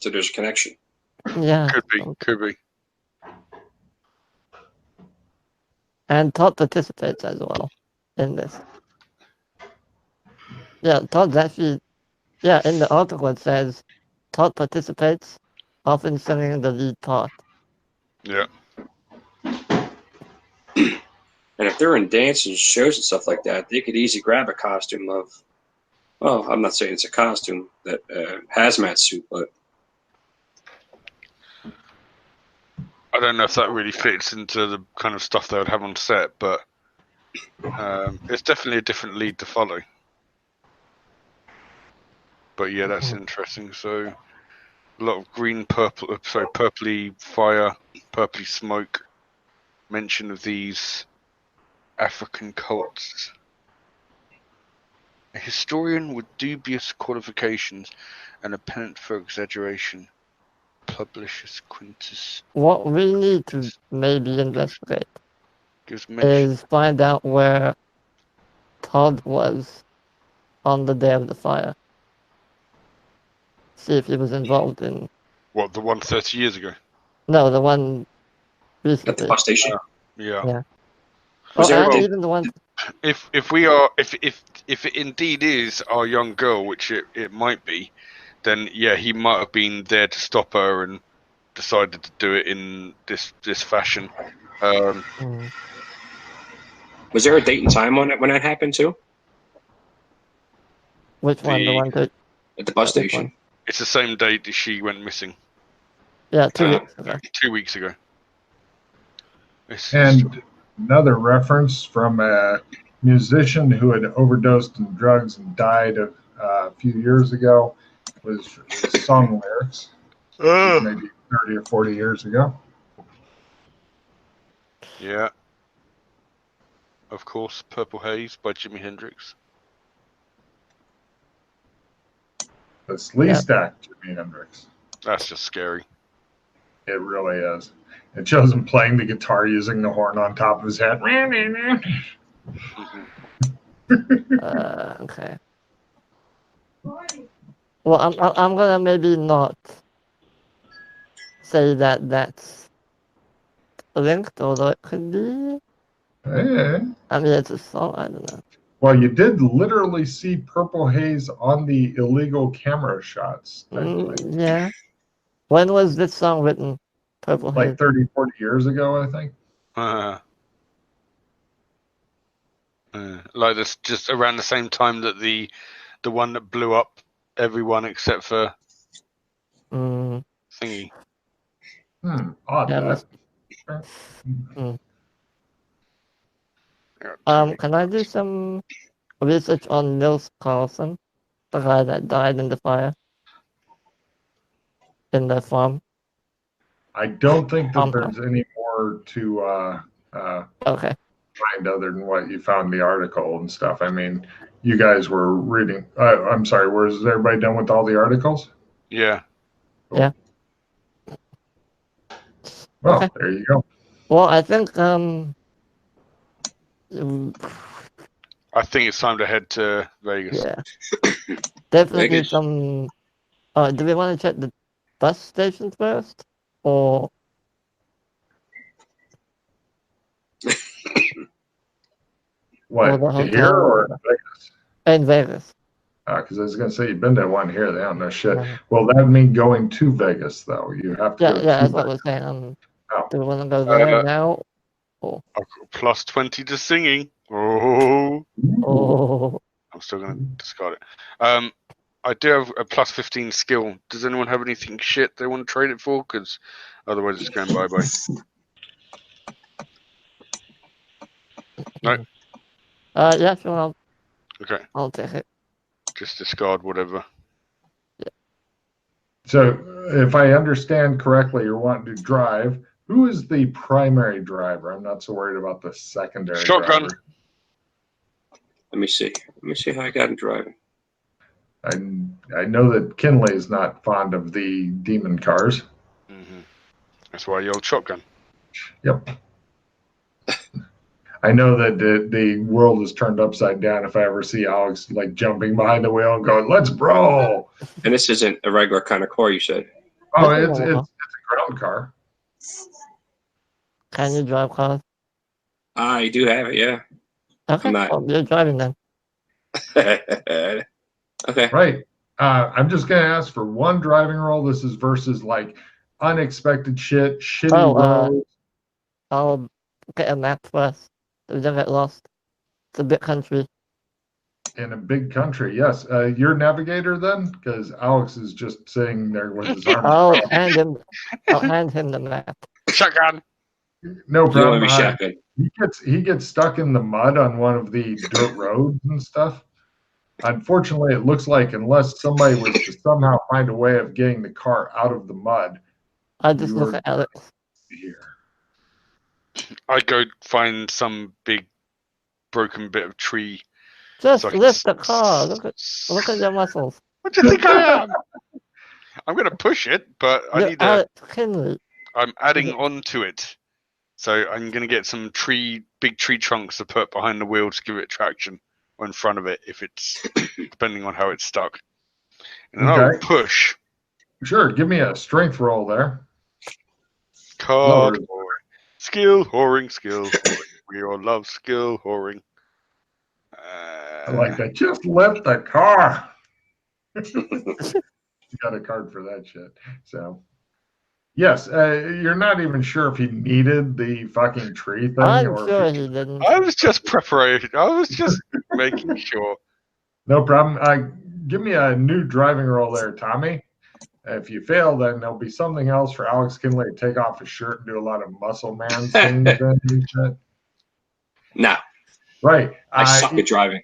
So there's a connection. Yeah. Could be. And Todd participates as well in this. Yeah, Todd's actually... Yeah, in the article it says Todd participates, often singing the lead part. Yeah. And if they're in dance and shows and stuff like that, they could easily grab a costume of... Well, I'm not saying it's a costume, that hazmat suit, but... I don't know if that really fits into the kind of stuff they would have on set, but it's definitely a different lead to follow. But yeah, that's interesting. So a lot of purpley fire, purpley smoke. Mention of these African cults. A historian with dubious qualifications and a pennant for exaggeration. Publishes Quintus. What we need to maybe investigate Gives mention. is find out where Todd was on the day of the fire. See if he was involved in... What, the one 30 years ago? No, the one recently. At the bus station? Yeah. Was Oh, there and a- even the one... If it indeed is our young girl, which it might be, then yeah, he might have been there to stop her and decided to do it in this fashion. Was there a date and time on it when that happened too? Which one? The one that... At the bus Which station? one? It's the same date that she went missing. Yeah, 2 weeks ago. 2 weeks ago. And another reference from a musician who had overdosed on drugs and died a few years ago was his song lyrics, maybe 30 or 40 years ago. Yeah. Of course, Purple Haze by Jimi Hendrix. That's least act Jimi Hendrix. That's just scary. It really is. It shows him playing the guitar using the horn on top of his head. Okay. Well, I'm gonna maybe not say that that's linked, although it could be. Hey. I mean, it's a song. I don't know. Well, you did literally see Purple Haze on the illegal camera shots. Yeah. When was this song written? Purple Haze? Like 30, 40 years ago, I think. Like this, just around the same time that the one that blew up everyone except for Thingy. Odd. Yeah, can I do some research on Nils Carlson, the guy that died in the fire in the farm? I don't think that there's any more to okay. find other than what you found in the article and stuff. I mean, you guys were reading. I'm sorry. Was everybody done with all the articles? Yeah. Cool. Yeah. Well, okay. There you go. Well, I think it's time to head to Vegas. Yeah. Definitely Vegas. some. Do we want to check the bus stations first, or? What, Or here or Vegas? In Vegas. Because I was going to say, you've been to one here. They don't know shit. Well, that would mean going to Vegas, though. You have to go to that's what Vegas. we're saying. Oh. Do we want to go there now? Or? Plus 20 to singing. Oh. I'm still going to discard it. I do have a plus 15 skill. Does anyone have anything shit they want to trade it for? Because otherwise it's going bye-bye. No? Yeah, sure. Okay. I'll take it. Just discard whatever. Yeah. So, if I understand correctly, you're wanting to drive. Who is the primary driver? I'm not so worried about the secondary Shotgun. driver. Let me see how I got him driving. I know that Kinley is not fond of the demon cars. Mm-hmm. That's why you old shotgun. Yep. I know that the world is turned upside down if I ever see Alex like jumping behind the wheel and going, "Let's brawl." And this isn't a regular kind of car, you said? Oh, It's a it's normal a ground car. Can you drive cars? I do have it, yeah. Okay, I'm not. well, you're driving then. Okay. Right. I'm just gonna ask for one driving roll. This is versus like unexpected shit, shitty roads I'll get a map first so we don't get lost. It's a big country. in a big country. Yes. You're navigator then, because Alex is just sitting there with his arms I'll crossed. hand him the map. Shotgun. No You want to problem. be shotgun. He gets stuck in the mud on one of the dirt roads and stuff. Unfortunately, it looks like unless somebody was to somehow find a way of getting the car out of the mud, I just you look were at Alex. here. I go find some big broken bit of tree. Just so I can lift the car. Look at your muscles. What do you think I am? I'm gonna push it, but I You're need Alex Kinley. I'm adding on to it. So I'm gonna get some big tree trunks to put behind the wheel to give it traction, or in front of it if it's depending on how it's stuck. And then I'll Okay. push. Sure, give me a strength roll there. Card Lower. whoring. Skill whoring, skill whoring. We all love skill whoring. I like that. Just lift the car. You got a card for that shit. So, yes, you're not even sure if he needed the fucking tree thing. I'm or sure if he didn't. I was just preparing. I was just making sure. No problem. Give me a new driving roll there, Tommy. If you fail, then there'll be something else for Alex Kinley to take off his shirt and do a lot of muscle man scenes and shit. No, Right. I suck at driving.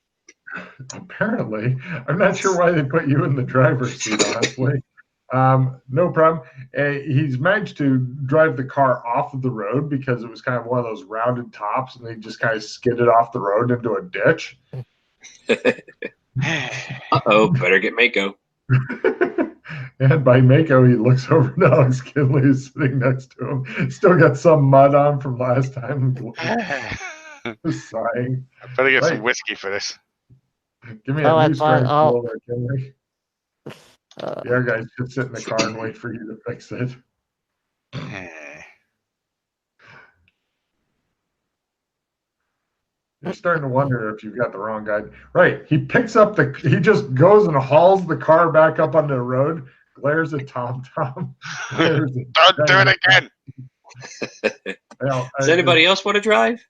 Apparently, I'm not sure why they put you in the driver's seat, honestly. No problem. He's managed to drive the car off of the road because it was kind of one of those rounded tops, and they just kind of skidded off the road into a ditch. Uh-oh, better get Mako. And by Mako, he looks over at Alex Kinley, who's sitting next to him. Still got some mud on from last time. Sighing. I better get some Right. whiskey for this. Give me Oh, a I new thought- strength roll there, Kinley. Uh, The other guys should sit in the car and wait for you to fix it. You're starting to wonder if you've got the wrong guy. Right. He just goes and hauls the car back up onto the road, glares at Tom. Don't do it again. Does anybody else want to drive?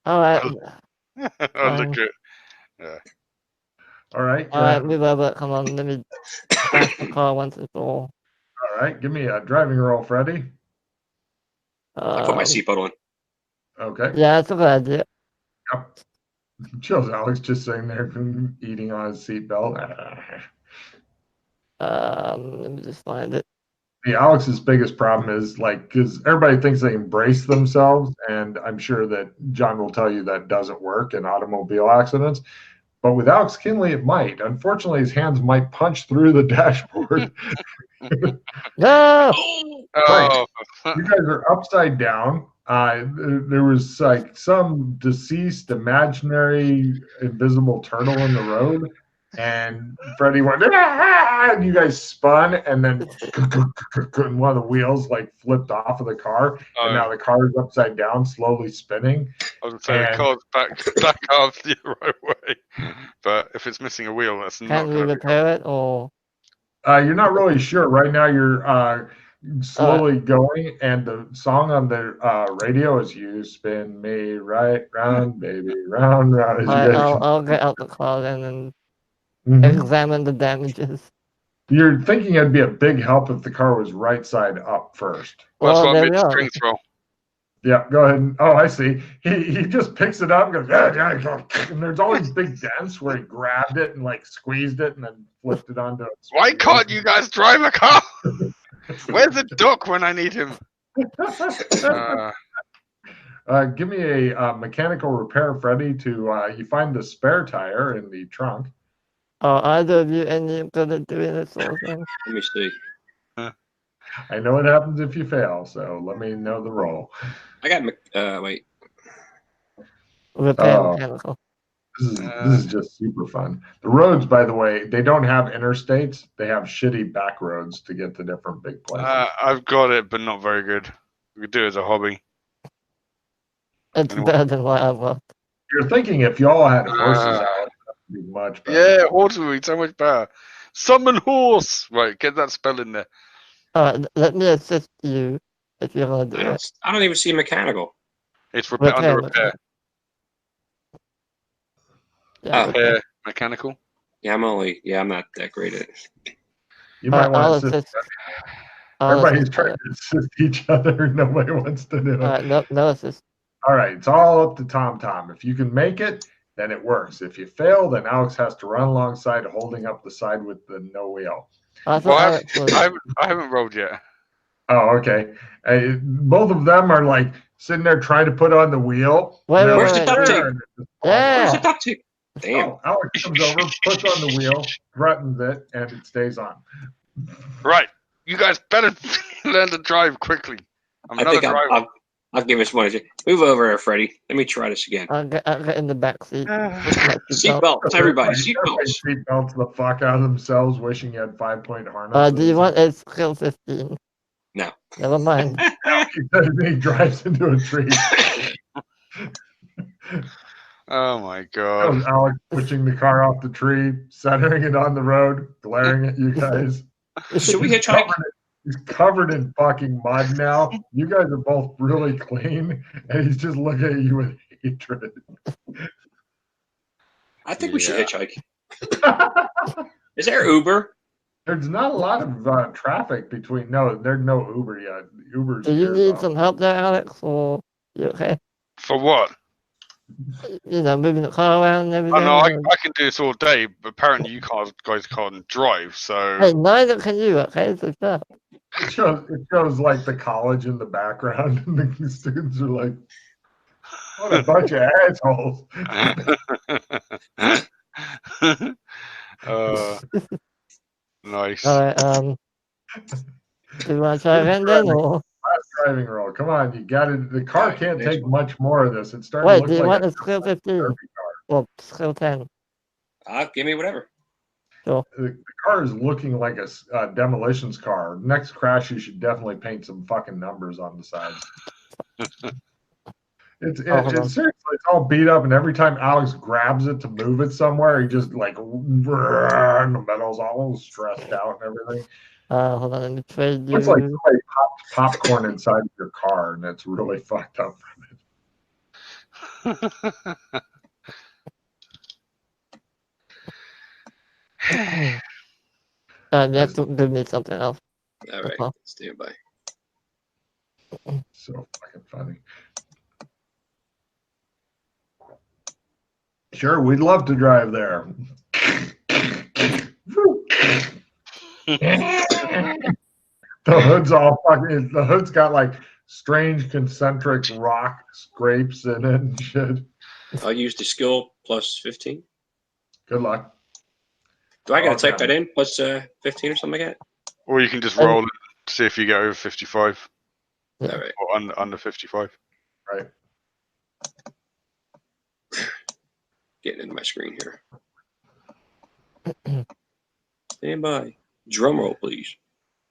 all right. Oh, look at. All right. All right, move over. Come on, let me crash the car once and for all. All right. Give me a driving roll, Freddie. I put my seatbelt on. Okay. Yeah, that's a good idea. Yep. Shows Alex just sitting there eating on his seatbelt. Let me just find it. Alex's biggest problem is because everybody thinks they embrace themselves, and I'm sure that John will tell you that doesn't work in automobile accidents. But with Alex Kinley, it might. Unfortunately, his hands might punch through the dashboard. No. Oh, You guys are upside down. There was some deceased imaginary invisible turtle in the road, and Freddie went, "Ah!" and you guys spun, and then and one of the wheels flipped off of the car, and now the car is upside down, slowly spinning. I was saying the car's back off the right way, but if it's missing a wheel, that's not Can we going to be. repair it or? You're not really sure right now. You're slowly going, and the song on the radio is "You Spin Me Right Round, Baby, Round, Round." I'll get out the car then and examine the damages. You're thinking it'd be a big help if the car was right side up first. Well, that's Well, why I there made we the are. strength roll. Yeah, go ahead. Oh, I see. He just picks it up and goes, and there's all these big dents where he grabbed it and squeezed it and then flipped it onto. Why can't you guys drive a car? Where's the duck when I need him? Give me a mechanical repair, Freddie. You find the spare tire in the trunk. Are either of you any good at doing this sort of thing? Let me see. I know what happens if you fail, so let me know the roll. I got wait. Repair mechanical. This is just super fun. The roads, by the way, they don't have interstates. They have shitty back roads to get to different big places. I've got it, but not very good. We could do it as a hobby. It's better than what I've got. You're thinking if y'all had horses out, that would be much better. Yeah, horses would be so much better. Summon horse! Right, get that spell in there. Alright, let me assist you if you want to do it. I don't even see mechanical. It's under repair. Yeah, Repair, mechanical. Yeah, I'm not that great at it. You might want to assist. Everybody's trying to assist each other. Nobody wants to do it. Alright, no assist. All right, it's all up to Tom. If you can make it, then it works. If you fail, then Alex has to run alongside, holding up the side with the no wheel. I haven't rolled yet. Oh, okay. Both of them are like sitting there trying to put on the wheel. Where's the duct tape? Yeah. Where's the duct tape? Damn. Oh, Alex comes over, puts on the wheel, threatens it, and it stays on. Right. You guys better learn to drive quickly. I'll give us one. Move over here, Freddie. Let me try this again. I'll get in the back seat. Seatbelts, everybody. Seatbelts. Seatbelts the fuck out of themselves, wishing you had 5-point harness. Do you want a skill 15? No. Never mind. He drives into a tree. Oh my god. Alex pushing the car off the tree, centering it on the road, glaring at you guys. Should we hitchhike? He's covered in fucking mud now. You guys are both really clean, and he's just looking at you with hatred. I think we should hitchhike. Is there Uber? There's not a lot of traffic between. No, there's no Uber yet. Uber's. Do you need some help there, Alex, or you okay? For what? Moving the car around and everything. I know I can do this all day, but apparently you guys can't drive, so. Hey, neither can you, okay? So stop. It shows like the college in the background, and the students are like, "What a bunch of assholes!" Nice. All right. Do you want to try again then, or? Last driving roll. Come on, you got it. The car can't take much more of this. It's starting Wait, to do you look want like a skill 15? Well, skill 10. Give me whatever. Sure. The car is looking like a demolitions car. Next crash, you should definitely paint some fucking numbers on the sides. It's seriously, it's all beat up, and every time Alex grabs it to move it somewhere, he just like, and the metal's all stressed out and everything. Hold on, let me trade you. Looks like somebody popped popcorn inside of your car, and it's really fucked up from it. You have to give me something else. All right, stand by. So fucking funny. Sure, we'd love to drive there. The hood's all fucking. The hood's got like strange concentric rock scrapes in it and shit. I'll use the skill plus 15. Good luck. Do I got to type that in plus 15 or something like that? Or you can just roll it, see if you get over 55. All right. Or under 55. Right. Getting into my screen here. Stand by. Drum roll, please.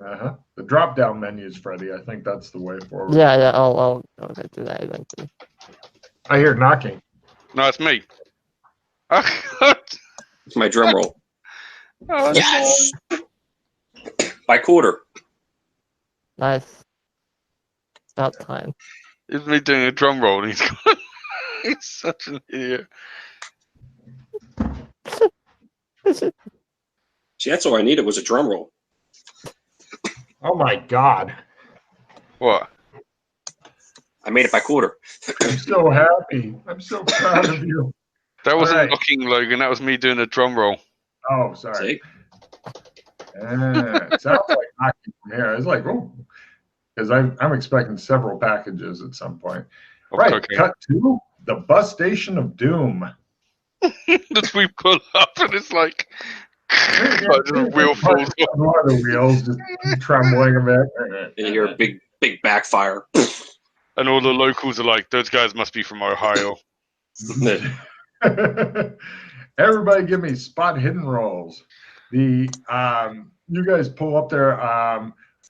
The drop down menus, Freddie. I think that's the way forward. Yeah. I'll do that eventually. I hear knocking. No, it's me. It's my drum roll. Oh, yes! By quarter. Nice. About time. It's me doing a drum roll, and he's such an idiot. See, that's all I needed was a drum roll. Oh my god. What? I made it by quarter. I'm so happy. I'm so proud of you. That wasn't knocking, Logan. That was me doing a drum roll. Oh, sorry. See? It sounds like knocking from here. It's like, oh, because I'm expecting several packages at some point. Right, okay. Cut to the bus station of doom. That we pull up and it's like the wheel falls off. One of the wheels just trembling a bit. And you hear a big backfire. And all the locals are like, those guys must be from Ohio. Everybody give me spot hidden rolls. You guys pull up there.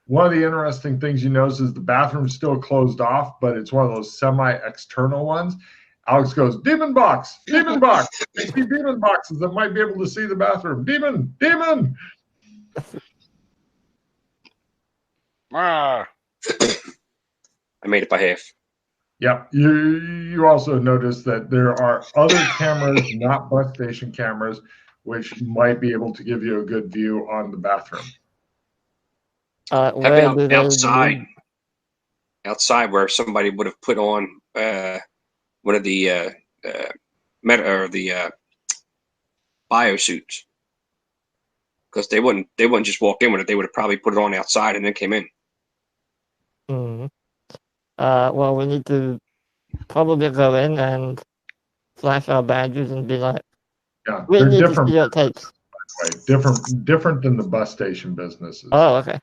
One of the interesting things you notice is the bathroom's still closed off, but it's one of those semi-external ones. Alex goes, demon box, demon box. I see demon boxes that might be able to see the bathroom. Demon, demon. Ah. I made it by half. Yep. You also notice that there are other cameras, not bus station cameras, which might be able to give you a good view on the bathroom. How about outside where somebody would have put on one of the biosuits? Because they wouldn't just walk in with it. They would have probably put it on outside and then came in. Mm-hmm. Well, we need to probably go in and flash our badges and be like, yeah, we they're need different. to see your tapes. Right? Different than the bus station businesses. Oh, okay.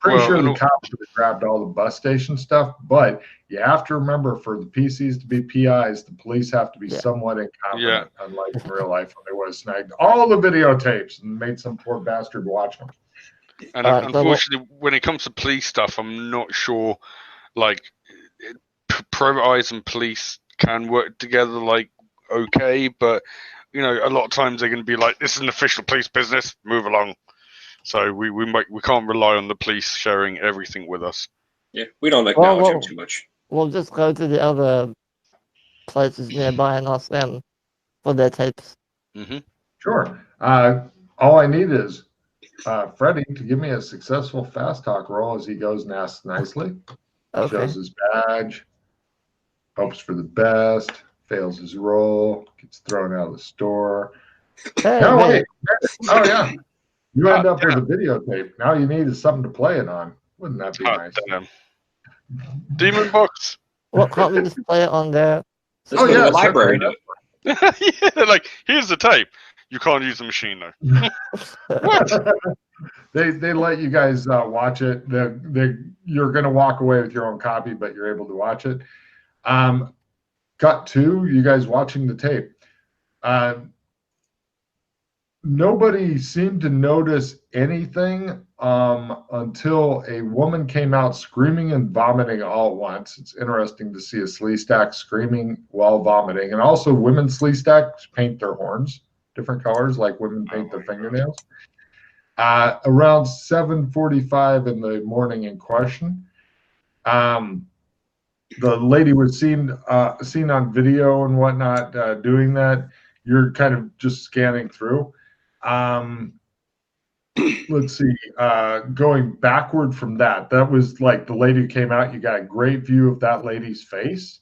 Pretty sure the cops would have grabbed all the bus station stuff, but you have to remember for the PCs to be PIs, the police have to be somewhat incompetent, unlike in real life when they would have snagged all the videotapes and made some poor bastard watch them. And unfortunately, when it comes to police stuff, I'm not sure, like, private eyes and police can work together, like, okay, but, you know, a lot of times they're going to be like, this is an official police business, move along. So we can't rely on the police sharing everything with us. Yeah, we don't acknowledge them too much. We'll just go to the other places nearby and ask them for their tapes. Mm-hmm. Sure. All I need is Freddie to give me a successful fast talk roll as he goes and asks nicely. Okay. Shows his badge, hopes for the best, fails his roll, gets thrown out of the store. Hey, no, wait. Oh, yeah. You end up with a videotape. Now you need something to play it on. Wouldn't that be nice? Damn. Demon box. What, can't we just play it on there? Let's go to the library. Yeah, like, here's the tape. You can't use the machine though. What? They let you guys watch it. You're going to walk away with your own copy, but you're able to watch it. Cut to you guys watching the tape. Nobody seemed to notice anything until a woman came out screaming and vomiting all at once. It's interesting to see a Sleestack screaming while vomiting. And also women Sleestacks paint their horns different colors like women paint their fingernails. Around 7:45 in the morning in question, the lady was seen on video and whatnot doing that. You're kind of just scanning through. Let's see, going backward from that was like the lady who came out. You got a great view of that lady's face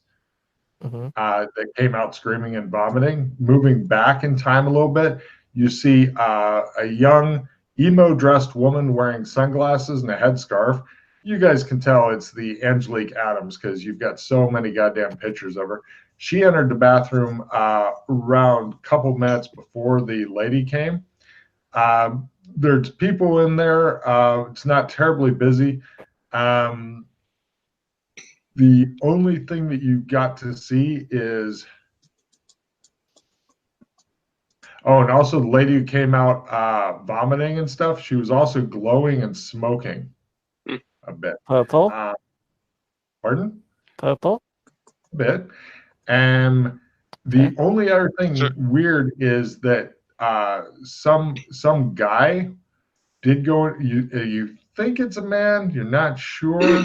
that came out screaming and vomiting. Moving back in time a little bit, you see a young emo-dressed woman wearing sunglasses and a headscarf. You guys can tell it's the Angelique Adams because you've got so many goddamn pictures of her. She entered the bathroom around a couple minutes before the lady came. There's people in there. It's not terribly busy. The only thing that you got to see is, and also the lady who came out vomiting and stuff, she was also glowing and smoking a bit. Purple? Pardon? Purple? A bit. And the only other thing weird is that some guy did go. You think it's a man, you're not sure.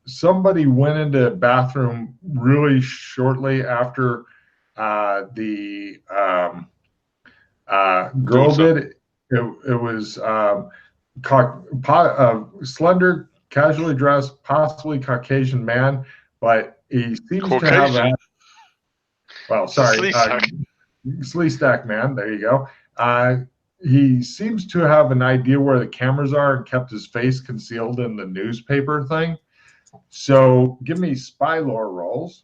Somebody went into a bathroom really shortly after the girl did. It was slender, casually dressed, possibly Caucasian man, but he seems Caucasian. to have Sleestack man. There you go. He seems to have an idea where the cameras are and kept his face concealed in the newspaper thing. So give me spy lore rolls.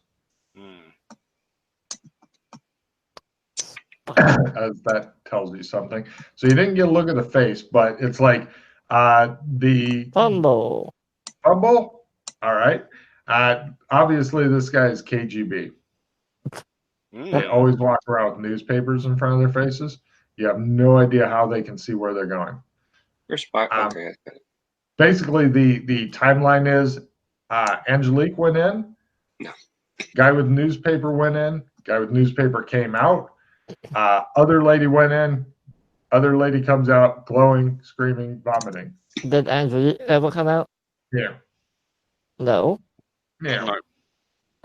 As that tells you something. So you didn't get a look at the face, but it's like the Fumble. All right. Obviously, this guy is KGB. They always walk around with newspapers in front of their faces. You have no idea how they can see where they're going. Okay. Basically, the timeline is Angelique went in. No. Guy with newspaper went in. Guy with newspaper came out. Other lady went in. Other lady comes out, glowing, screaming, vomiting. Did Angelique ever come out? Yeah. No. Yeah. No.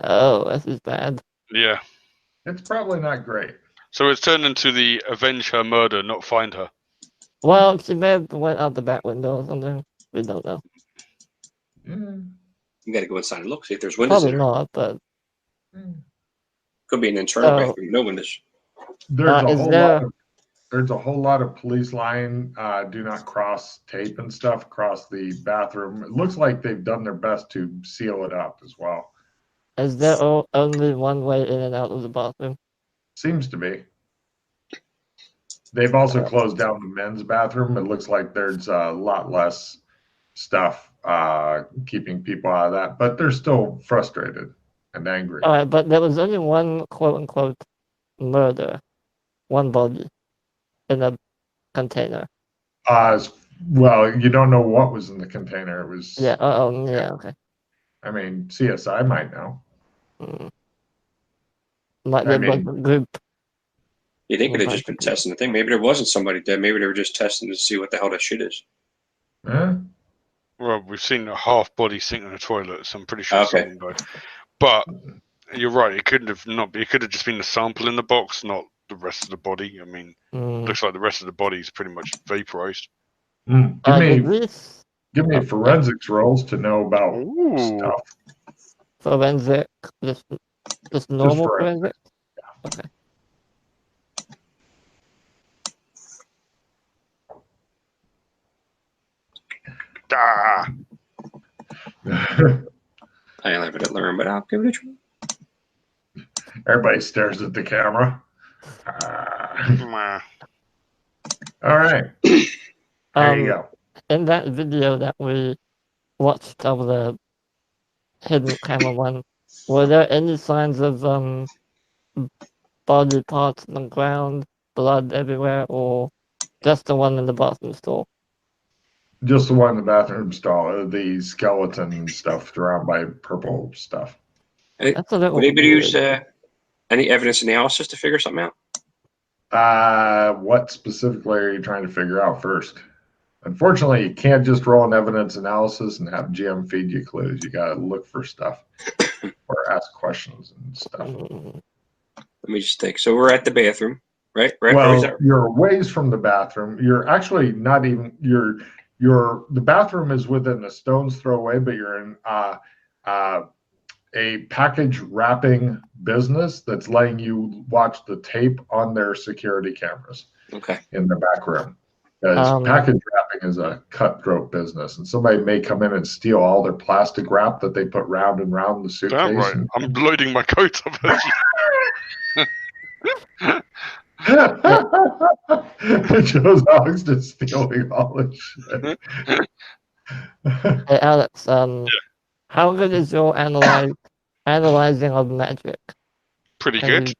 Oh, this is bad. Yeah. It's probably not great. So it's turned into the avenge her murder, not find her. Well, she may have went out the back window or something. We don't know. Mm. You got to go inside and look, see if there's windows Probably in there. not, but Could be an internal bathroom, no windows. There's a whole lot of police line do not cross tape and stuff across the bathroom. It looks like they've done their best to seal it up as well. is there only one way in and out of the bathroom? Seems to be. They've also closed down the men's bathroom. It looks like there's a lot less stuff keeping people out of that, but they're still frustrated and angry. All right, but there was only one quote-unquote murder, one body in a container. Well, you don't know what was in the container. It was. Yeah. Okay. I mean, CSI might know. Might be a group. You think they've just been testing the thing? Maybe there wasn't somebody dead. Maybe they were just testing to see what the hell that shit is. Huh? Well, we've seen a half body sink in a toilet, so I'm pretty sure Okay. someone died. But you're right. It couldn't have not. It could have just been the sample in the box, not the rest of the body. I mean, looks like the rest of the body is pretty much vaporized. Give me forensics rolls to know about stuff. Forensic, just normal forensic. Yeah. Okay. I have it to learn, but I'll give it a try. Everybody stares at the camera. All right. There you go. In that video that we watched of the hidden camera one, were there any signs of body parts on the ground, blood everywhere, or just the one in the bathroom stall? Just the one in the bathroom stall. The skeleton stuff surrounded by purple stuff. Would anybody use any evidence analysis to figure something out? What specifically are you trying to figure out first? Unfortunately, you can't just roll an evidence analysis and have GM feed you clues. You got to look for stuff or ask questions and stuff. Let me just think. So we're at the bathroom, right? Well, you're ways from the bathroom. You're actually not even. The bathroom is within a stone's throw away, but you're in a package wrapping business that's letting you watch the tape on their security cameras. Okay. In the back room. Because package wrapping is a cutthroat business, and somebody may come in and steal all their plastic wrap that they put round and round the suitcase. Damn right. I'm loading my coat up. Joe's Alex just stealing all this shit. Hey Alex, how good is your analyzing of magic? Pretty good.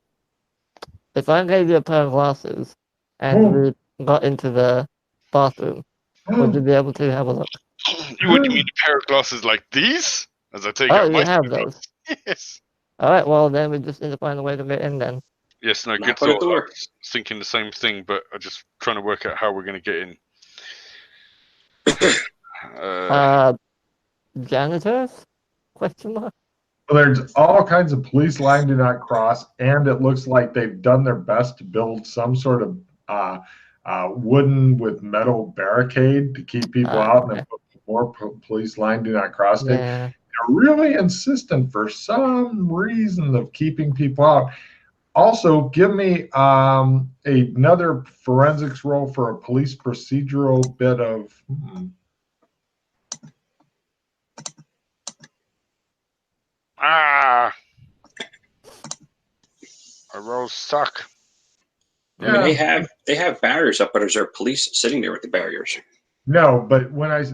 If I gave you a pair of glasses and we got into the bathroom, would you be able to have a look? Would you mean a pair of glasses like these? As I take out my have those. Yes. All right, well then we just need to find a way to get in then. Yes, no, good thought. I was thinking the same thing, but I'm just trying to work out how we're going to get in. Janitors? Question mark? Well, there's all kinds of police line do not cross, and it looks like they've done their best to build some sort of wooden with metal barricade to keep people out, and then put more police line do not cross. Yeah. They're really insistent for some reason of keeping people out. Also, give me another forensics roll for a police procedural bit of. Our rolls suck. Yeah. I mean, they have barriers up, but is there police sitting there with the barriers? No, but when I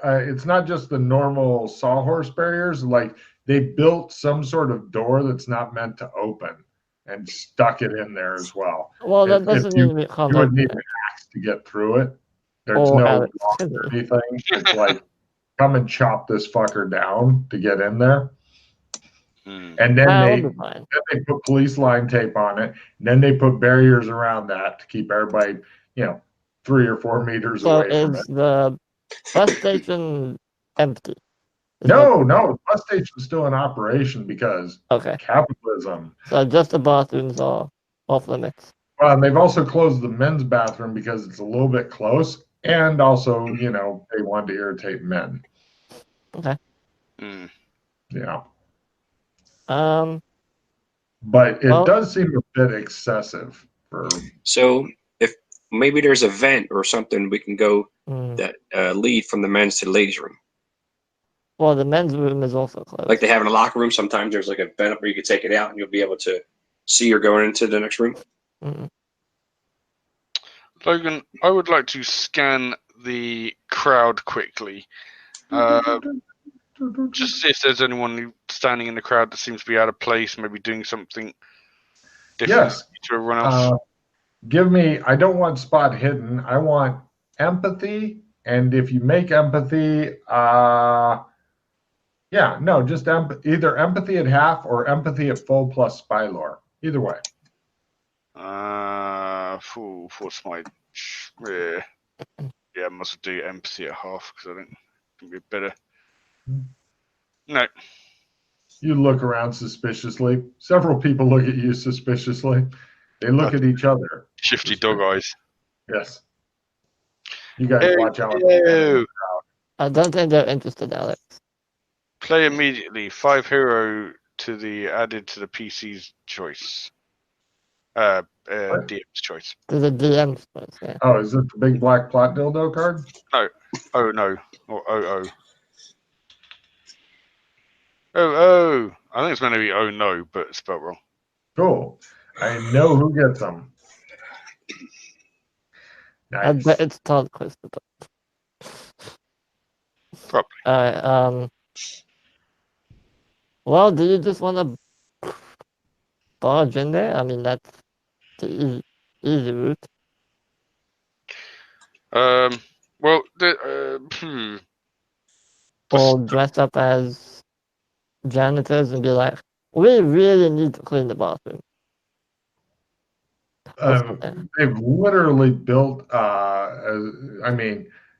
it's not just the normal sawhorse barriers. Like they built some sort of door that's not meant to open. and stuck it in there as well. Well, that If doesn't you, need to be you would need complicated. an axe to get through it. There's Oh, no Alex, lock or anything. It's like, come and chop this fucker down to get in there. And then I'll they be fine. put police line tape on it. And then they put barriers around that to keep everybody, 3 or 4 meters So away from it. is the bus station empty? No, the bus station's still in operation because Okay. capitalism. So just the bathrooms are off limits. Well, and they've also closed the men's bathroom because it's a little bit close, and also, they wanted to irritate men. Okay. Yeah. But it does seem a bit excessive for. So if maybe there's a vent or something, we can go that lead from the men's to the ladies' room. Well, the men's room is also closed. Like they have in a locker room. Sometimes there's like a vent where you can take it out and you'll be able to see you're going into the next room. Logan, I would like to scan the crowd quickly. Just see if there's anyone standing in the crowd that seems to be out of place, maybe doing something different to everyone else. Give me, I don't want spot hidden. I want empathy. And if you make empathy, just either empathy at half or empathy at full plus spy lore. Either way. What's my... I must do empathy at half because I think it'd be better. No. You look around suspiciously. Several people look at you suspiciously. They look at each other. Shifty dog eyes. Yes. You guys watch out. I don't think they're interested, Alex. Play immediately. 5 hero to the added to the PC's choice. DM's choice. To the DM's choice, yeah. Oh, is it the big black plot dildo card? No. Oh, no. Or oh. Oh. I think it's meant to be oh no, but it's spelled wrong. Cool. I know who gets them. Nice. I bet it's Todd Christopher. Probably. Well, do you just want to barge in there? I mean, that's the easy route. Well, Or dress up as janitors and be like, we really need to clean the bathroom. They've literally built.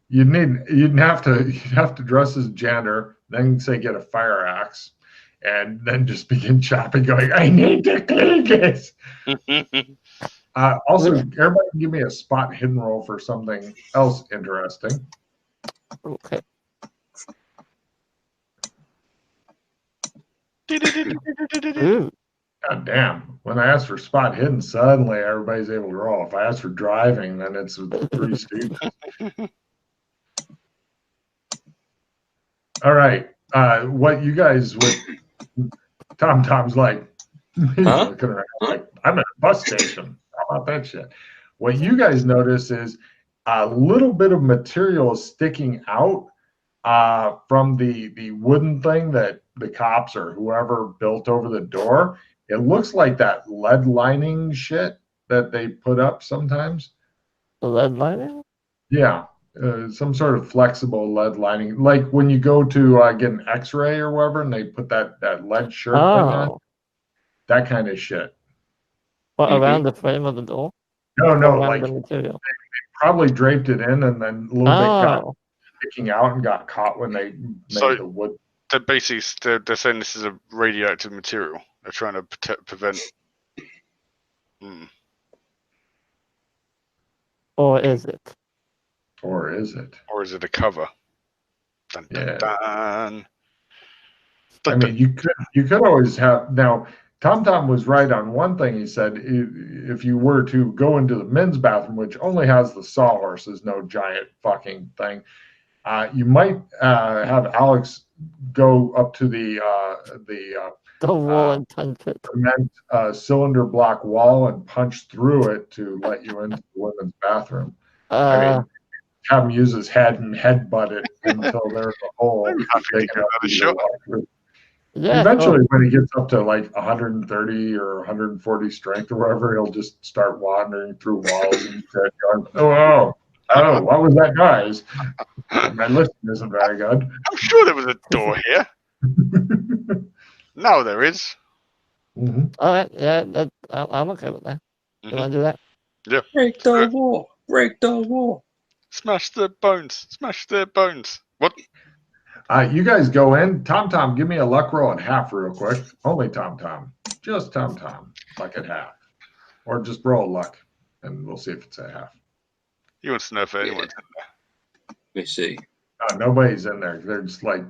You'd have to dress as a janitor, then say get a fire axe, and then just begin chopping. Going, I need to clean this. Also, everybody give me a spot hidden roll for something else interesting. Okay. God damn. When I ask for spot hidden, suddenly everybody's able to roll. If I ask for driving, then it's 3 students. All right. What you guys would... Tom's like, he's looking around like, I'm at a bus station. How about that shit? What you guys notice is a little bit of material sticking out from the wooden thing that the cops or whoever built over the door. It looks like that lead lining shit that they put up sometimes. The lead lining? Yeah, some sort of flexible lead lining. Like when you go to get an x-ray or whatever and they put that lead shirt thing on. That kind of shit. What, around the frame of the door? No, like the material. They probably draped it in and then a little bit got sticking out and got caught when they made the wood. They're basically they're saying this is a radioactive material. They're trying to prevent. Or is it? Or is it a cover? Dun, dun, dun. I mean, you could always have now. Tom was right on one thing. He said if you were to go into the men's bathroom, which only has the sawhorses, no giant fucking thing, you might have Alex go up to the wall and punch it. Cement cylinder block wall and punch through it to let you into the women's bathroom. I mean, have him use his head and headbutt it until there's a hole. Yeah. Eventually, when he gets up to like 130 or 140 strength or whatever, he'll just start wandering through walls and shit. Going, oh, what was that noise? My listening isn't very good. I'm sure there was a door here. No, there is. Mm-hmm. All right. Yeah. I'm okay with that. You want to do that? Yeah. Break the wall. Break the wall. Smash their bones. Smash their bones. What? You guys go in. Tom, give me a luck roll at half real quick. Only Tom. Just Tom. Luck at half. Or just roll luck, and we'll see if it's a half. He wants to know if anyone's in Let me see. Nobody's in there. They're just like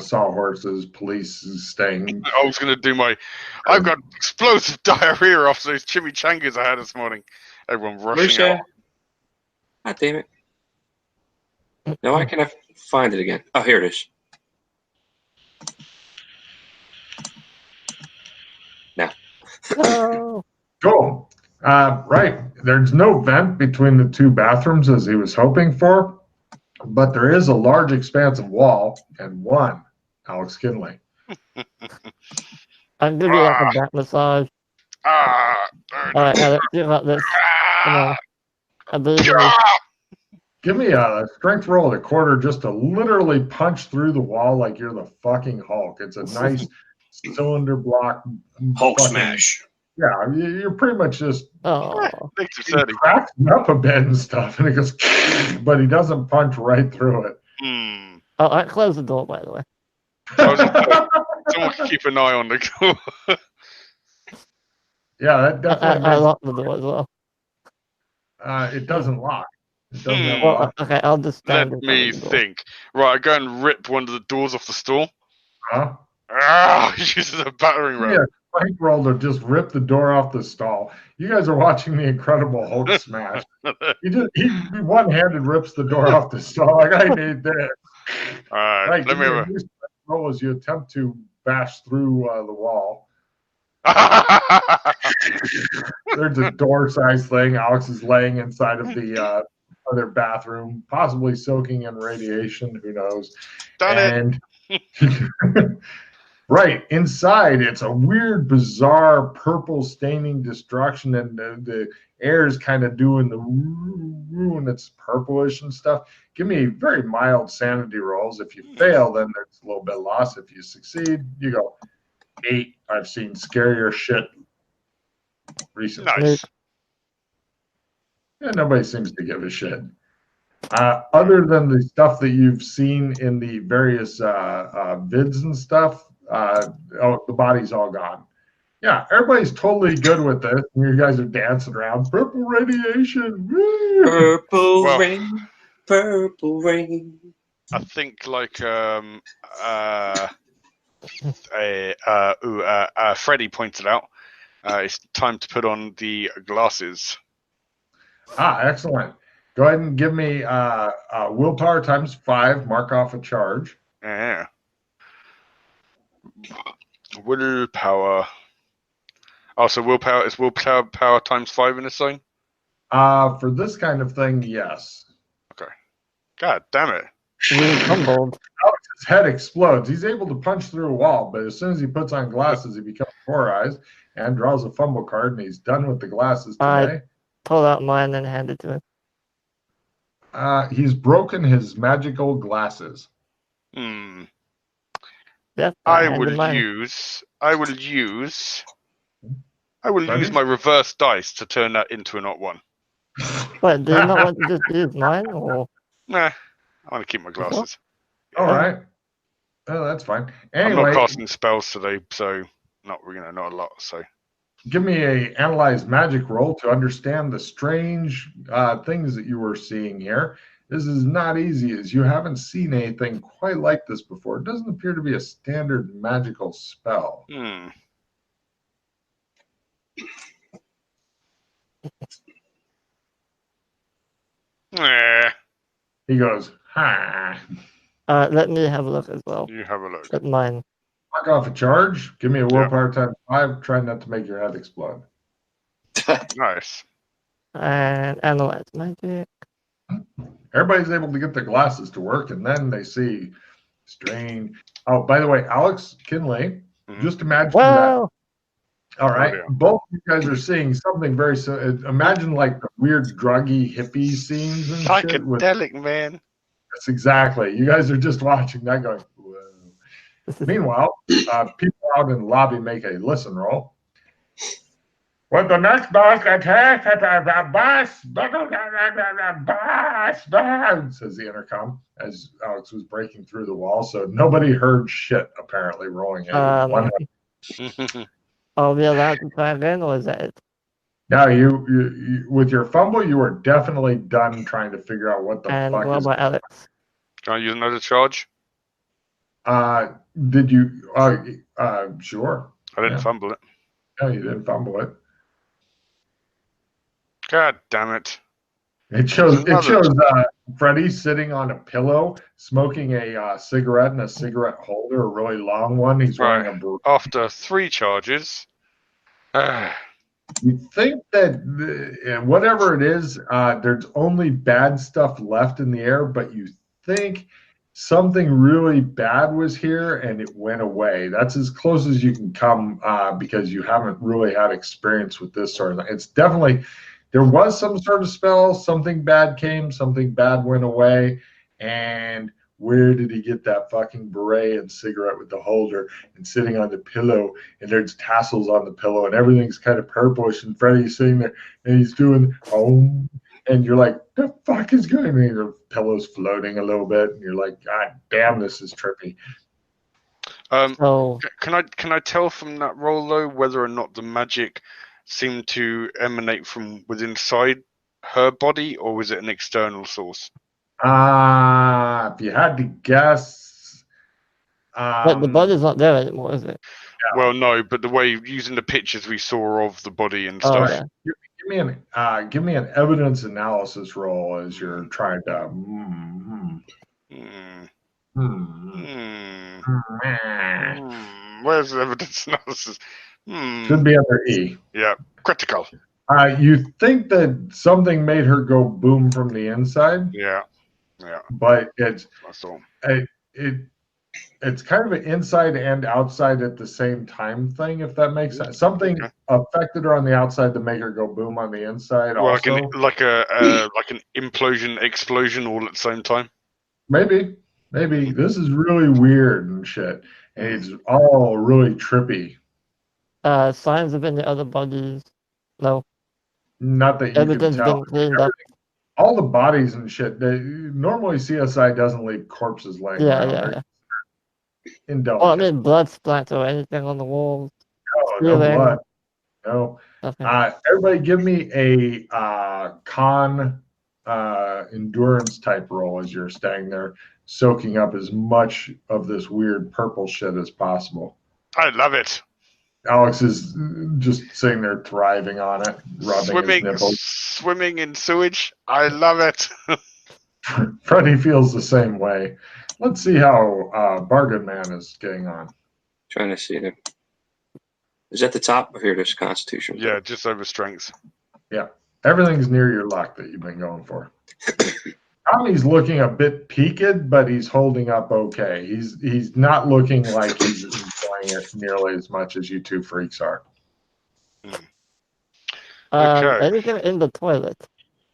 sawhorses, police staying. there. I was going to do I've got explosive diarrhea off those chimichangas I had this morning. Everyone rushing out. God damn it. Now why can't I find it again? Oh, here it is. Now. No. Cool. Right. There's no vent between the two bathrooms as he was hoping for, but there is a large expanse of wall and one Alex Kinley. I'll give you like a back massage. All right, Alex, you got this. Come on. I believe in you. Give me a strength roll at a quarter just to literally punch through the wall like you're the fucking Hulk. It's a nice cylinder block. Hulk smash. Yeah, you're pretty much just Thanks he cracks him up a bit and stuff, and it goes, but he doesn't punch right through it. Oh, I closed the door, by the way. Someone can keep an eye on the door. Yeah, that definitely. I locked the door as well. It doesn't lock. It doesn't have a Well, lock. okay, I'll just stand Let in front me of the door. think. Right, I go and rip one of the doors off the store. Huh? He uses a battering ram. Yeah, strength roll to just rip the door off the stall. You guys are watching the Incredible Hulk smash. He one-handed rips the door off the stall. Like, I need this. All right, Right, let me have roll as you attempt to bash through the wall. There's a door-sized thing. Alex is laying inside of the other bathroom, possibly soaking in radiation. Who knows? Done it. Right inside, it's a weird, bizarre purple staining destruction, and the air is kind of doing the and it's purplish and stuff. Give me very mild sanity rolls. If you fail, then there's a little bit of loss. If you succeed, you go 8. I've seen scarier shit recently. Nice. Yeah, nobody seems to give a shit. Other than the stuff that you've seen in the various vids and stuff, the body's all gone. Yeah, everybody's totally good with this. You guys are dancing around. Purple radiation. Woo! Purple rain. I think like Freddie pointed out, it's time to put on the glasses. Excellent. Go ahead and give me willpower times 5. Mark off a charge. Yeah. Willpower. Oh, so willpower is willpower times 5 in this thing? For this kind of thing, yes. Okay. God damn it. You humbled. His head explodes. He's able to punch through a wall, but as soon as he puts on glasses, he becomes 4 eyes and draws a fumble card, and he's done with the glasses today. Pull out mine and hand it to him. He's broken his magical glasses. Yeah, I will use my reverse dice to turn that into an odd one. Wait, do you not want to just use mine, or? Nah, I want to keep my glasses. All right. Oh, that's fine. Anyway, I'm not casting spells today, so not a lot. So give me a analyze magic roll to understand the strange things that you were seeing here. This is not easy, as you haven't seen anything quite like this before. It doesn't appear to be a standard magical spell. He goes, ha. Let me have a look as well. You have a look. At mine. Mark off a charge. Give me a willpower times 5. Try not to make your head explode. Nice. And analyze magic. Everybody's able to get their glasses to work, and then they see Strange. Oh, by the way, Alex Kinley, just imagine that. Well, All right, yeah. both of you guys are seeing something very. Imagine like the weird druggy hippie scenes and shit. Psychedelic, man. Yes, exactly. You guys are just watching that, going, whoa. Meanwhile, people out in the lobby make a listen roll. With the next bus attack, bus, says the intercom as Alex was breaking through the wall. So nobody heard shit, apparently, rolling in. are we allowed to try again, or is that it? Now, you with your fumble, you are definitely done trying to figure out what the fuck what is. about Alex? Can I use another charge? Did you? Sure. I didn't fumble it. No, you didn't fumble it. God damn it. It shows Freddy sitting on a pillow, smoking a cigarette in a cigarette holder, a really long one. He's wearing a beret. After 3 charges. You think that whatever it is, there's only bad stuff left in the air, but you think something really bad was here and it went away. That's as close as you can come because you haven't really had experience with this sort of thing. It's definitely, there was some sort of spell, something bad came, something bad went away, and where did he get that fucking beret and cigarette with the holder and sitting on the pillow, and there's tassels on the pillow and everything's kind of purplish, and Freddy's sitting there and he's doing and you're like, the fuck is going on? And the pillow's floating a little bit and you're like, God damn, this is trippy. Can I tell from that roll though whether or not the magic seemed to emanate from within inside her body, or was it an external source? If you had to guess, But the body's not there anymore, is it? Yeah. Well, no, but the way using the pictures we saw of the body and stuff. Yeah. Give me an evidence analysis roll as you're trying to. Where's the evidence analysis? Should be under E. Yeah, critical. You think that something made her go boom from the inside? Yeah. But it's That's all. It's kind of an inside and outside at the same time thing, if that makes sense. Something affected her on the outside to make her go boom on the inside. Well, also, like an implosion, explosion, all at the same time. Maybe this is really weird and shit, and it's all really trippy. Signs of any other bodies? No. Not that you Evidence can tell. been cleaned up. All the bodies and shit. Normally, CSI doesn't leave corpses laying around. Yeah. Indulgent. Oh, I mean blood splatter or anything on the walls. No blood. No. Okay. Everybody give me a con endurance type roll as you're staying there, soaking up as much of this weird purple shit as possible. I love it. Alex is just sitting there thriving on it, rubbing his nipples. Swimming in sewage. I love it. Freddy feels the same way. Let's see how Bargain Man is getting on. Trying to see him. Is at the top of here? There's Constitution. Yeah, just over strength. Yeah, everything's near your luck that you've been going for. Tommy's looking a bit peaked, but he's holding up okay. He's not looking like he's enjoying it nearly as much as you two freaks are. Okay. Anything in the toilet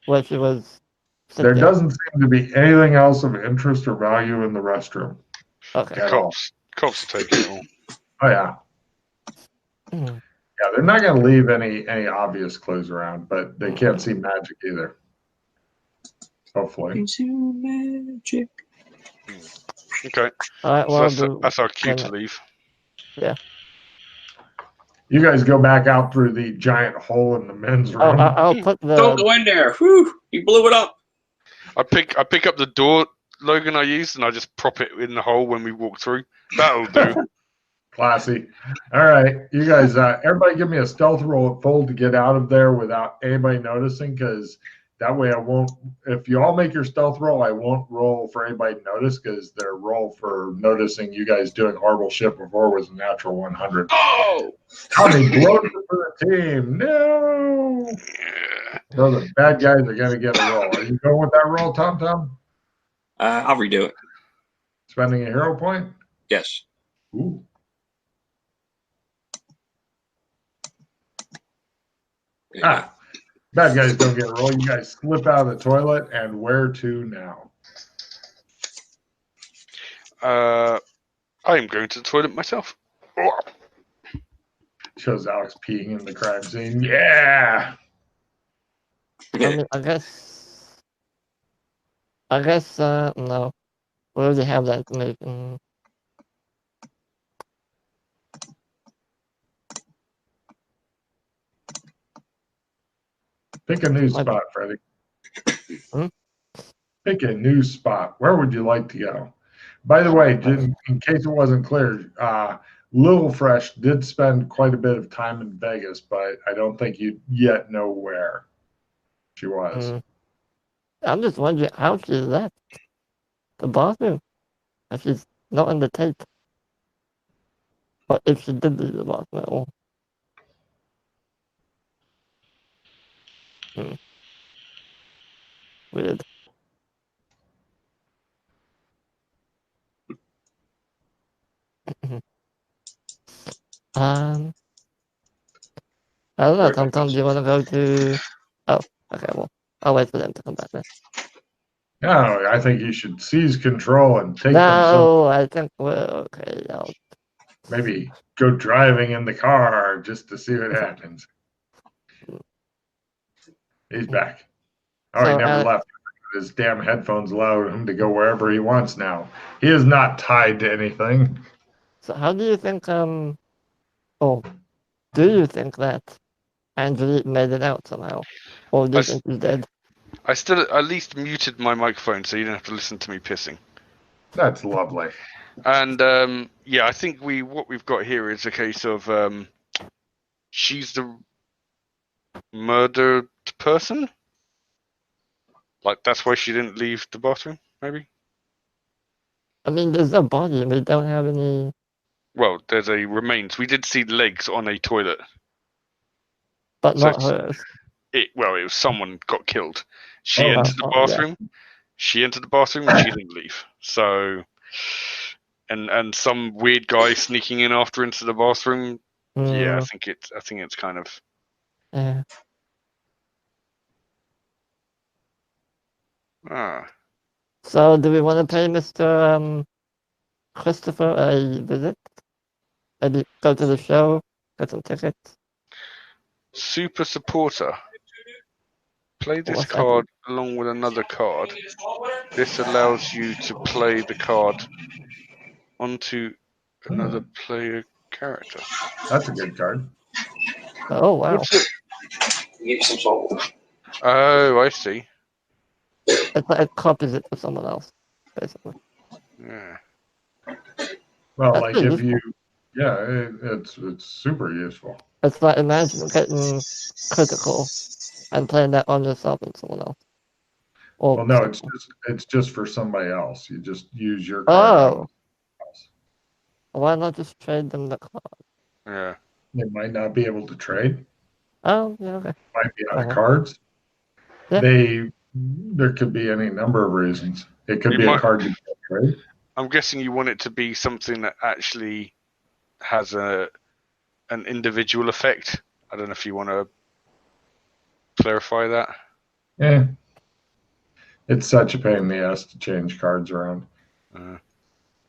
where she was sitting? There doesn't seem to be anything else of interest or value in the restroom. Okay. Cops are taking it all. Oh yeah. Hmm. Yeah, they're not going to leave any obvious clues around, but they can't see magic either. Hopefully. Into magic. Okay. All right. Well, So that's our cue to leave. Yeah. You guys go back out through the giant hole in the men's room. I'll put the. Don't go in there. Whew! You blew it up. I pick up the door, Logan, I used, and I just prop it in the hole when we walk through. That'll do. Classy. All right, you guys, everybody give me a stealth roll at full to get out of there without anybody noticing, because that way I won't, if you all make your stealth roll, I won't roll for anybody to notice, because their roll for noticing you guys doing horrible shit before was a natural 100. Oh! Tommy blows it for the team. No! So the bad guys are going to get a roll. Are you going with that roll, Tom? I'll redo it. Spending a hero point? Yes. Ooh. Ah, bad guys don't get a roll. You guys slip out of the toilet, and where to now? I am going to the toilet myself. Shows Alex peeing in the crime scene. Yeah. I mean, I guess, no. We already have that information. Pick a new spot, Freddie. Hmm? Pick a new spot. Where would you like to go? By the way, in case it wasn't clear, Little Fresh did spend quite a bit of time in Vegas, but I don't think you yet know where she was. I'm just wondering how she left the bathroom if she's not in the tape. Or if she did leave the bathroom at all. Weird. I don't know, Tom, do you want to go to... Oh, okay, well, I'll wait for them to come back then. No, I think you should seize control and take them No, I think okay. maybe go driving in the car just to see what happens. He's back. Oh, he never left. His damn headphones allow him to go wherever he wants now. He is not tied to anything. So how do you think, do you think that Angelique made it out somehow? Or do you think she's dead? I still at least muted my microphone so you don't have to listen to me pissing. That's lovely. And yeah, I think what we've got here is a case of she's the murdered person. Like that's why she didn't leave the bathroom, maybe. I mean, there's no body, and we don't have any. Well, there's a remains. We did see legs on a toilet, but not hers. It was someone got killed. She entered the bathroom. Yeah. She entered the bathroom and she didn't leave. So, and some weird guy sneaking in after into the bathroom. Yeah, I think it's kind of. Yeah. So, do we want to pay Mr. Christopher a visit? Maybe go to the show, get some tickets. Super supporter. Play this card along with another card. This allows you to play the card onto another player character. That's a good card. Oh, wow. What's it? Give you some salt. Oh, I see. It's like it copies it for someone else, basically. Yeah. Well, like if you, it's super useful. It's like imagine getting critical and playing that on yourself and someone else. Well, no, it's just for somebody else. You just use your card. Oh. Why not just trade them the card? Yeah. They might not be able to trade. Oh, yeah, okay. Might be out of cards. Yeah. There could be any number of reasons. It could be a card you can't trade. I'm guessing you want it to be something that actually has an individual effect. I don't know if you want to clarify that. Yeah. It's such a pain in the ass to change cards around.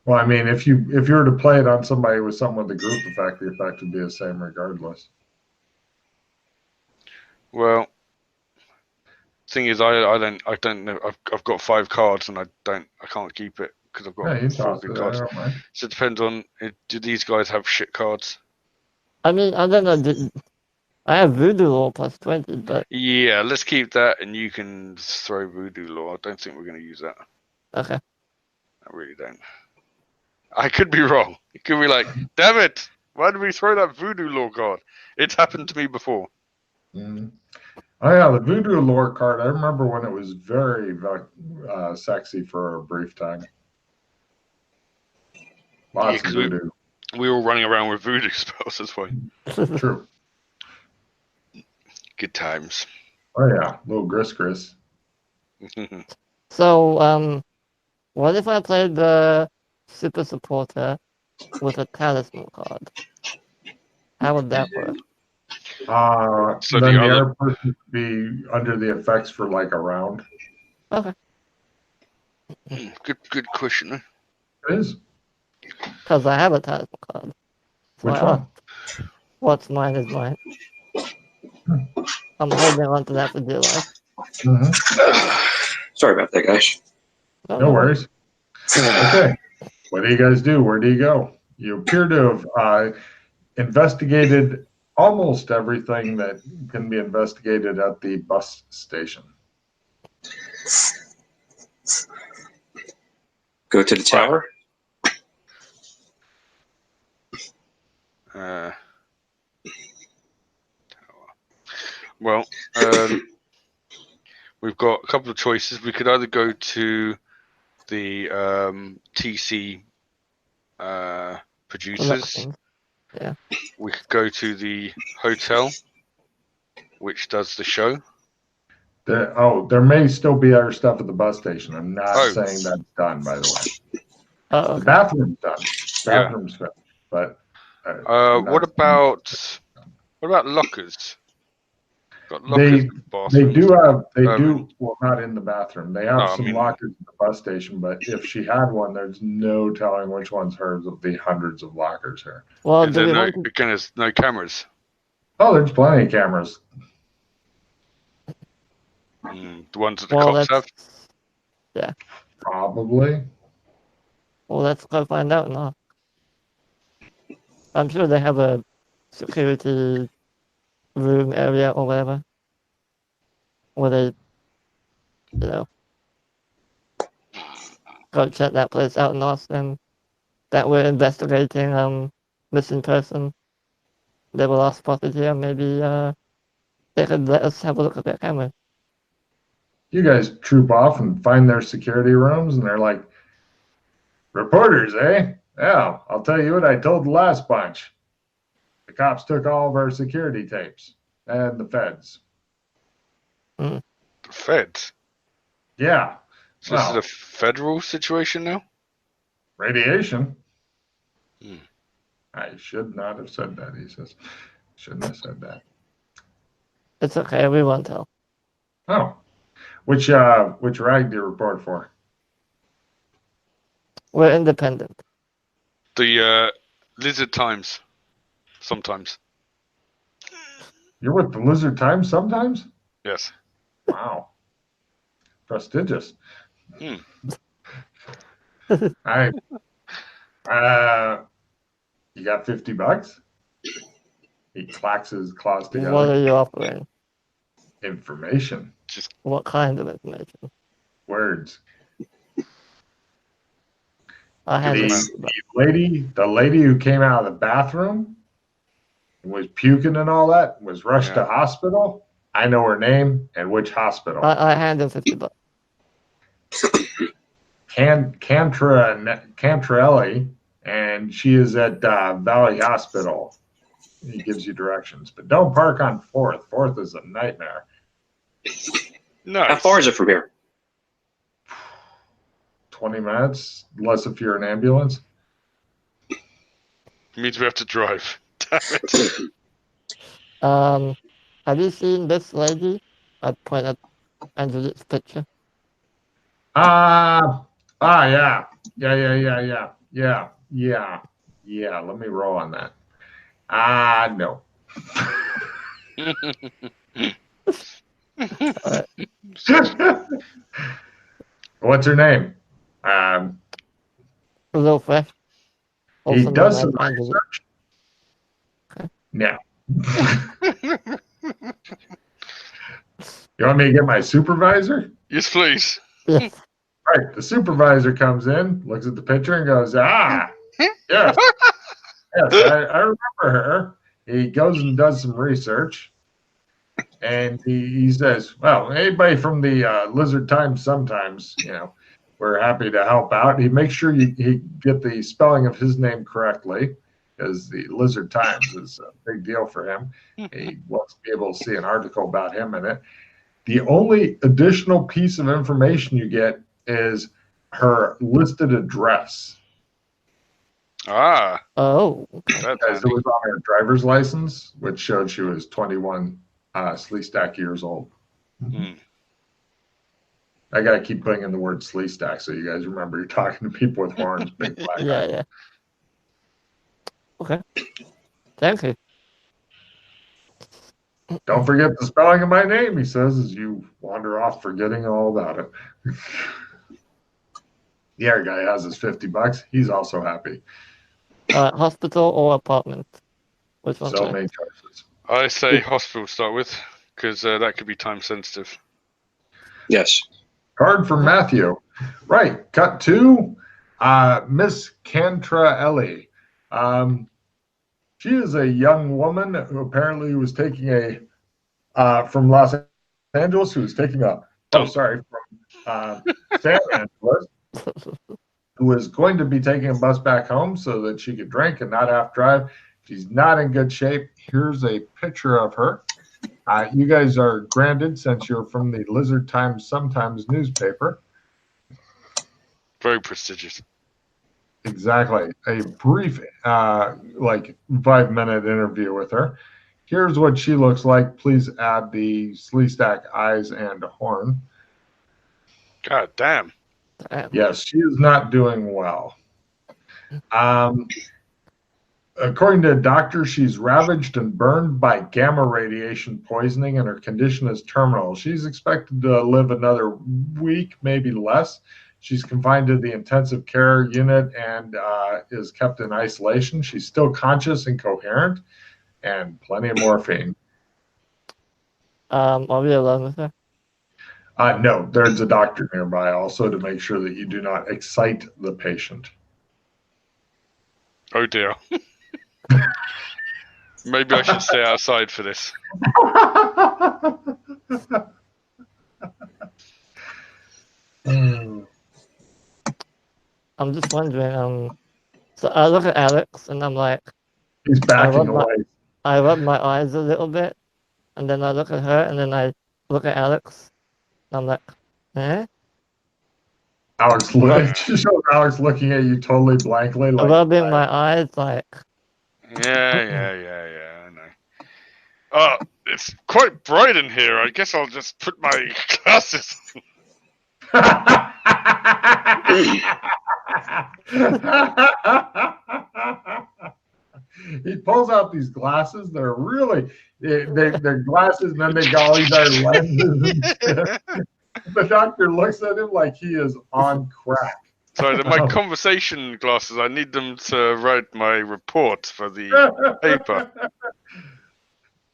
Well, I mean, if you were to play it on somebody with something with the group effect, the effect would be the same regardless. Well, thing is, I don't know. I've got 5 cards and I can't keep it because I've got 4 good cards. So it depends on do these guys have shit cards? I mean, I don't know. I have Voodoo Law plus 20, but yeah, let's keep that, and you can throw Voodoo Law. I don't think we're going to use that. Okay. I really don't. I could be wrong. It could be like, damn it! Why did we throw that Voodoo Law card? It's happened to me before. Mm. Oh yeah, the Voodoo Lore card. I remember when it was very sexy for a brief time. Lots of voodoo. We were running around with voodoo spells. That's why. True. Good times. Oh yeah, little Gris. So, what if I played the super supporter with a talisman card. How would that work? So then the the other- other person would be under the effects for like a round. Okay. Good question. Eh? It is. Because I have a talisman card. So Which one? What's mine is mine. I'm holding on to that for dear life. Sorry about that, guys. No worries. Okay. What do you guys do? Where do you go? You appear to have investigated almost everything that can be investigated at the bus station. Go to the tower. Well, we've got a couple of choices. We could either go to the TC producers. Yeah. We could go to the hotel, which does the show. There may still be other stuff at the bus station. I'm not Oh. saying that's done, by the way. Oh, okay. The bathroom's done. Yeah. Bathroom's finished. But What about lockers? Got lockers They in the bathroom. do well, not in the bathroom. They have some lockers in the bus station, but if she had one, there's no telling which one's hers of the hundreds of lockers here. Well, There's no cameras. Oh, there's plenty of cameras. The ones that the cops have? Yeah. Probably. Well, let's go find out now. I'm sure they have a security room area or whatever, where they, go check that place out and ask them that we're investigating missing person. They will ask spotted here. Maybe they could let us have a look at their camera. You guys troop off and find their security rooms, and they're like, reporters, eh? Yeah, I'll tell you what I told the last bunch. The cops took all of our security tapes and the feds. The feds? Yeah. So this is a federal situation now? Radiation. I should not have said that, he says. Shouldn't have said that. It's okay, we won't tell. Oh. Which rag do you report for? We're independent. The Lizard Times. Sometimes. You're with the Lizard Times sometimes? Yes. Wow. Prestigious. You got $50? He clacks his claws together. What are you offering? Information. What kind of information? Words. The lady who came out of the bathroom and was puking and all that was rushed to hospital. I know her name and which hospital. I hand him $50. Cantrelli, and she is at Valley Hospital. He gives you directions, but don't park on 4th. 4th is a nightmare. Nice. How far is it from here? 20 minutes, unless if you're an ambulance. It means we have to drive. Damn it. Have you seen this lady? I point at Angelique's picture. Yeah. Let me roll on that. No. What's her name? A little fresh. He does some research. Okay. No. You want me to get my supervisor? Yes, please. Yes. Right. The supervisor comes in, looks at the picture, and goes, yes. Yes, I remember her. He goes and does some research. And he says, well, anybody from the Lizard Times sometimes, we're happy to help out. He makes sure he get the spelling of his name correctly, because the Lizard Times is a big deal for him. He wants to be able to see an article about him in it. The only additional piece of information you get is her listed address. Ah, Oh, okay. that's As it handy. was on her driver's license, which showed she was 21 Sleestack years old. Hmm. I gotta keep putting in the word Sleestack so you guys remember you're talking to people with horns, big black eyes. Yeah. Okay. Thank you. Don't forget the spelling of my name, he says, as you wander off forgetting all about it. The other guy has his $50. He's also happy. Hospital or apartment? Which one? So many choices. I say hospital to start with, because that could be time sensitive. Yes. Card from Matthew. Right. Cut to Miss Cantrelli. She is a young woman who apparently was taking from Los Angeles, who was taking from San Angeles, who was going to be taking a bus back home so that she could drink and not have to drive. She's not in good shape. Here's a picture of her. You guys are granted, since you're from the Lizard Times Sometimes newspaper. Very prestigious. Exactly. A brief, 5-minute interview with her. Here's what she looks like. Please add the Sleestack eyes and horn. God damn. Yes, she is not doing well. According to a doctor, she's ravaged and burned by gamma radiation poisoning, and her condition is terminal. She's expected to live another week, maybe less. She's confined to the intensive care unit and is kept in isolation. She's still conscious and coherent, and plenty of morphine. Are we alone with her? No, there's a doctor nearby also to make sure that you do not excite the patient. Oh dear. Maybe I should stay outside for this. I'm just wondering. So I look at Alex and I'm like, He's backing away. I rub my eyes a little bit, and then I look at her, and then I look at Alex. And I'm like, eh? Alex looking at you totally blankly. Like, rubbing my eyes, like. Yeah, I know. Oh, it's quite bright in here. I guess I'll just put my glasses He pulls out these glasses. They're really, they're glasses, and then they got all these other lenses and shit. The doctor looks at him like he is on crack. Sorry, they're my conversation glasses. I need them to write my report for the paper.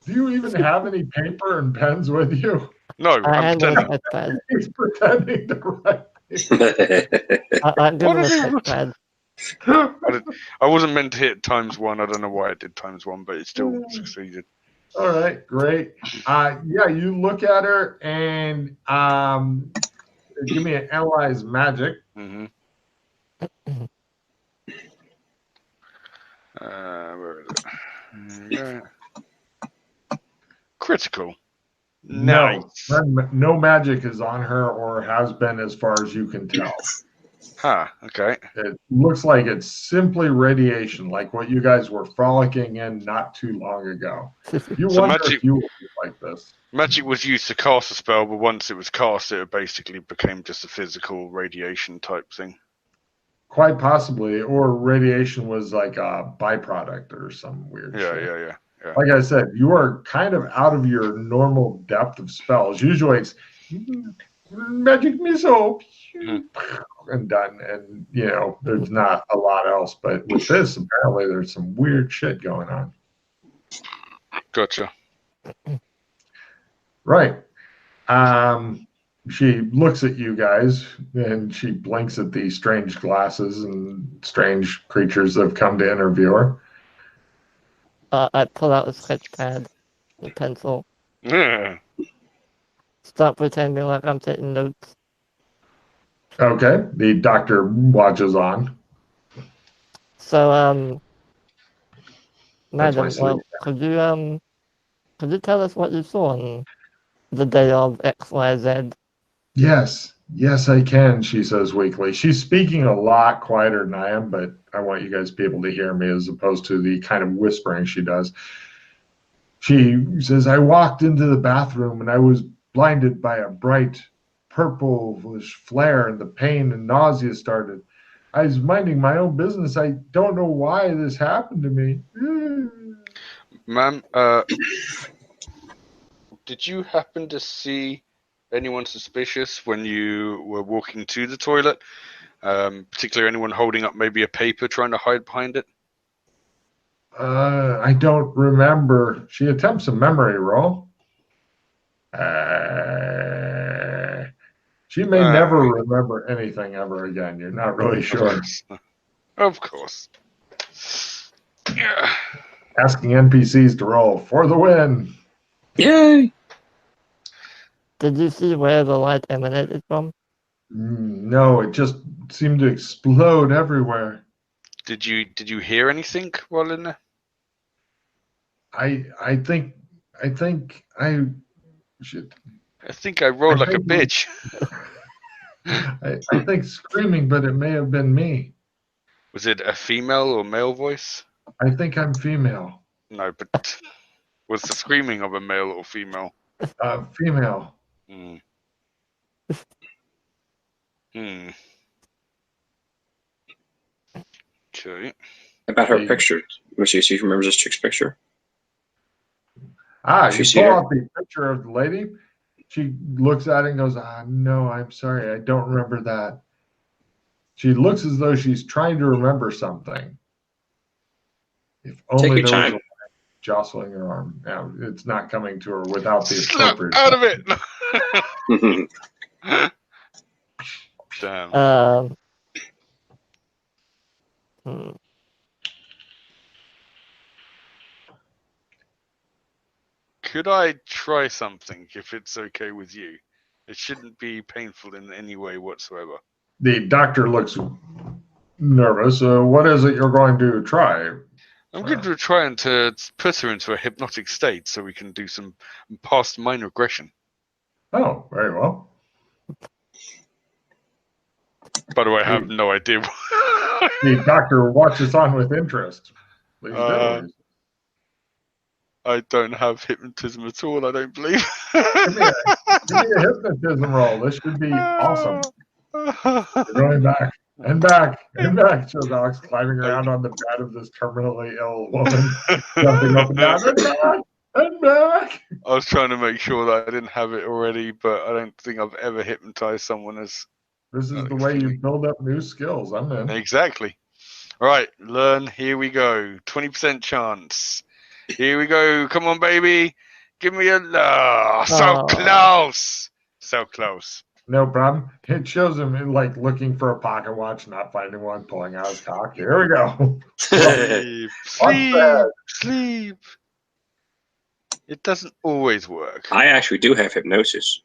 Do you even have any paper and pens with you? No, I'm pretending. He's pretending to write. I'm giving a pad. I wasn't meant to hit _1. I don't know why I did _1, but it still succeeded. All right, great. Yeah, you look at her and give me an analyze magic. Mm-hmm. Where is it? Critical. Nice. No magic is on her or has been as far as you can tell. Okay. It looks like it's simply radiation, like what you guys were frolicking in not too long ago. You wonder if you would be like this. Magic was used to cast a spell, but once it was cast, it basically became just a physical radiation type thing. Quite possibly, or radiation was like a byproduct or some weird shit. Yeah. Like I said, you are kind of out of your normal depth of spells. Usually it's magic missile and done, and there's not a lot else. But with this, apparently there's some weird shit going on. Gotcha. Right. She looks at you guys and she blinks at the strange glasses and strange creatures that have come to interview her. I pull out a sketch pad and pencil. Yeah. Stop pretending like I'm taking notes. Okay. The doctor watches on. So, madam, could you tell us what you saw on the day of XYZ? Yes. Yes, I can, she says weakly. She's speaking a lot quieter than I am, but I want you guys to be able to hear me as opposed to the kind of whispering she does. She says, I walked into the bathroom and I was blinded by a bright purplish flare, and the pain and nausea started. I was minding my own business. I don't know why this happened to me. Ma'am, did you happen to see anyone suspicious when you were walking to the toilet? Particularly anyone holding up maybe a paper trying to hide behind it? I don't remember. She attempts a memory roll. She may never remember anything ever again. You're not really sure. Of course. Yeah. Asking NPCs to roll for the win. Yay! Did you see where the light emanated from? No, it just seemed to explode everywhere. Did you hear anything while in there? I think I should. I think I rolled like a bitch. I think screaming, but it may have been me. Was it a female or male voice? I think I'm female. No, but was the screaming of a male or female? Female. Okay. About her picture. Let me see if she remembers this chick's picture. You pull out the picture of the lady. She looks at it and goes, no, I'm sorry. I don't remember that. She looks as though she's trying to remember something. If only there was a jostling her arm. Now, it's not coming to her without the appropriate... out of it! Damn. Could I try something, if it's okay with you? It shouldn't be painful in any way whatsoever. The doctor looks nervous. What is it you're going to try? I'm going to try and to put her into a hypnotic state so we can do some past minor regression. Oh, very well. By the way, I have no idea. The doctor watches on with interest. Please do. I don't have hypnotism at all, I don't believe. Give me a hypnotism roll. This should be awesome. You're going back and back and back. So Alex climbing around on the bed of this terminally ill woman, jumping up and down and back and back. I was trying to make sure that I didn't have it already, but I don't think I've ever hypnotized someone as... This is the way you build up new skills. I'm in. Exactly. All right, learn. Here we go. 20% chance. Here we go. Come on, baby. Give me a... so close. So close. No problem. It shows him like looking for a pocket watch, not finding one, pulling out his cock. Here we go. Sleep. It doesn't always work. I actually do have hypnosis.